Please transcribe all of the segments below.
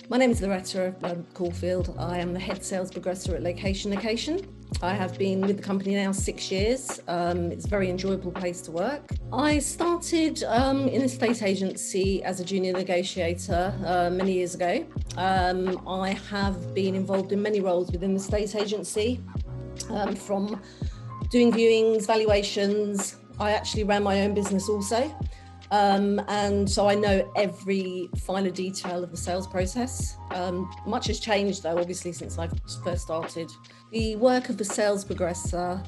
My name is Lauretta Caulfield. I am the head sales progressor at Location. I have been with the company now 6 years. It's a very enjoyable place to work. I started in a estate agency as a junior negotiator many years ago. I have been involved in many roles within the estate agency, from doing viewings, valuations. I actually ran my own business also. And so I know every finer detail of the sales process. Much has changed though, obviously, since I first started. The work of the sales progressor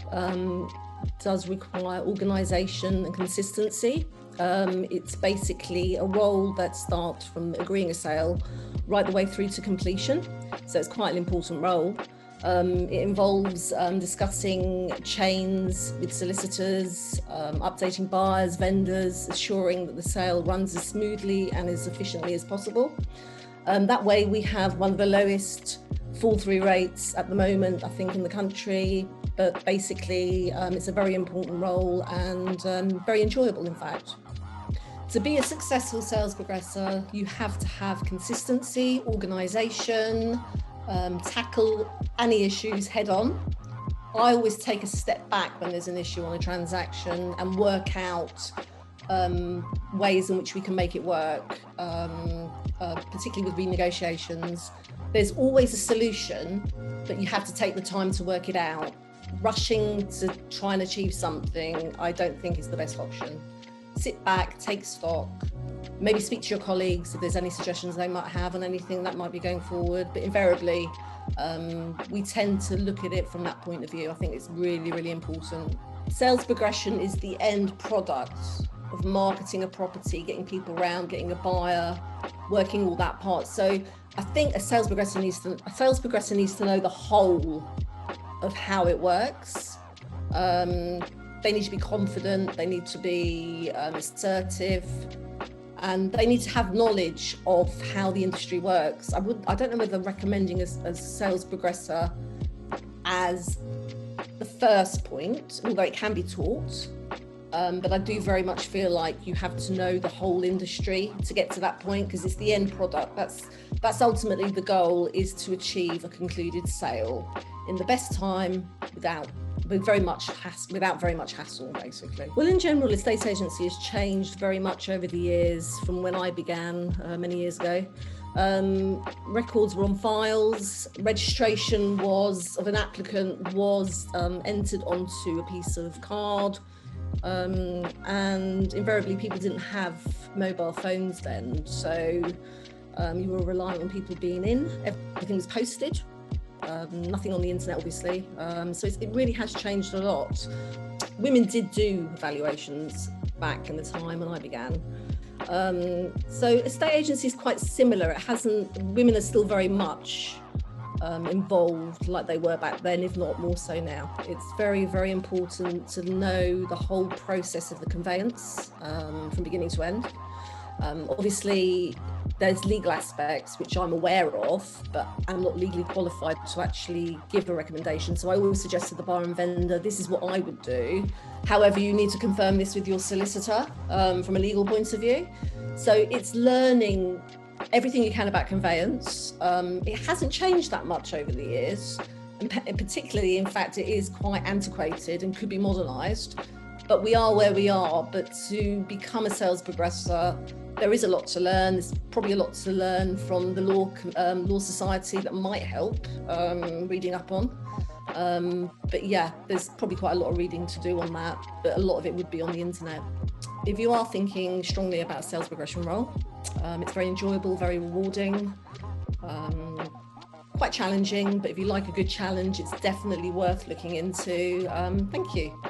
does require organisation and consistency. It's basically a role that starts from agreeing a sale right the way through to completion. So it's quite an important role. It involves discussing chains with solicitors, updating buyers, vendors, assuring that the sale runs as smoothly and as efficiently as possible. That way we have one of the lowest fall-through rates at the moment, I think, in the country. But basically, it's a very important role and very enjoyable, in fact. To be a successful sales progressor, you have to have consistency, organisation, tackle any issues head on. I always take a step back when there's an issue on a transaction and work out ways in which we can make it work, particularly with renegotiations. There's always a solution, but you have to take the time to work it out. Rushing to try and achieve something, I don't think is the best option. Sit back, take stock, maybe speak to your colleagues if there's any suggestions they might have on anything that might be going forward. But invariably, we tend to look at it from that point of view. I think it's really, really important. Sales progression is the end product of marketing a property, getting people around, getting a buyer, working all that part. So I think a sales progressor needs to know the whole of how it works. They need to be confident, they need to be assertive, and they need to have knowledge of how the industry works. I don't know whether recommending a sales progressor as the first point, although it can be taught, but I do very much feel like you have to know the whole industry to get to that point, because it's the end product. That's ultimately the goal, is to achieve a concluded sale in the best time without very much hassle, basically. Well, in general, estate agency has changed very much over the years from when I began many years ago. Records were on files, registration of an applicant was entered onto a piece of card, and invariably people didn't have mobile phones then, so you were reliant on people being in. Everything was posted. Nothing on the internet, obviously. So it really has changed a lot. Women did do valuations back in the time when I began. So estate agency is quite similar. Women are still very much involved like they were back then, if not more so now. It's very, very important to know the whole process of the conveyance from beginning to end. Obviously, there's legal aspects which I'm aware of, but I'm not legally qualified to actually give a recommendation. So I always suggest to the buyer and vendor, this is what I would do. However, you need to confirm this with your solicitor from a legal point of view. So it's learning everything you can about conveyance. It hasn't changed that much over the years, and particularly, in fact, it is quite antiquated and could be modernised. But we are where we are. But to become a sales progressor, there is a lot to learn. There's probably a lot to learn from the law society that might help reading up on. But yeah, there's probably quite a lot of reading to do on that, but a lot of it would be on the internet. If you are thinking strongly about a sales progression role, it's very enjoyable, very rewarding, quite challenging, but if you like a good challenge, it's definitely worth looking into. Thank you.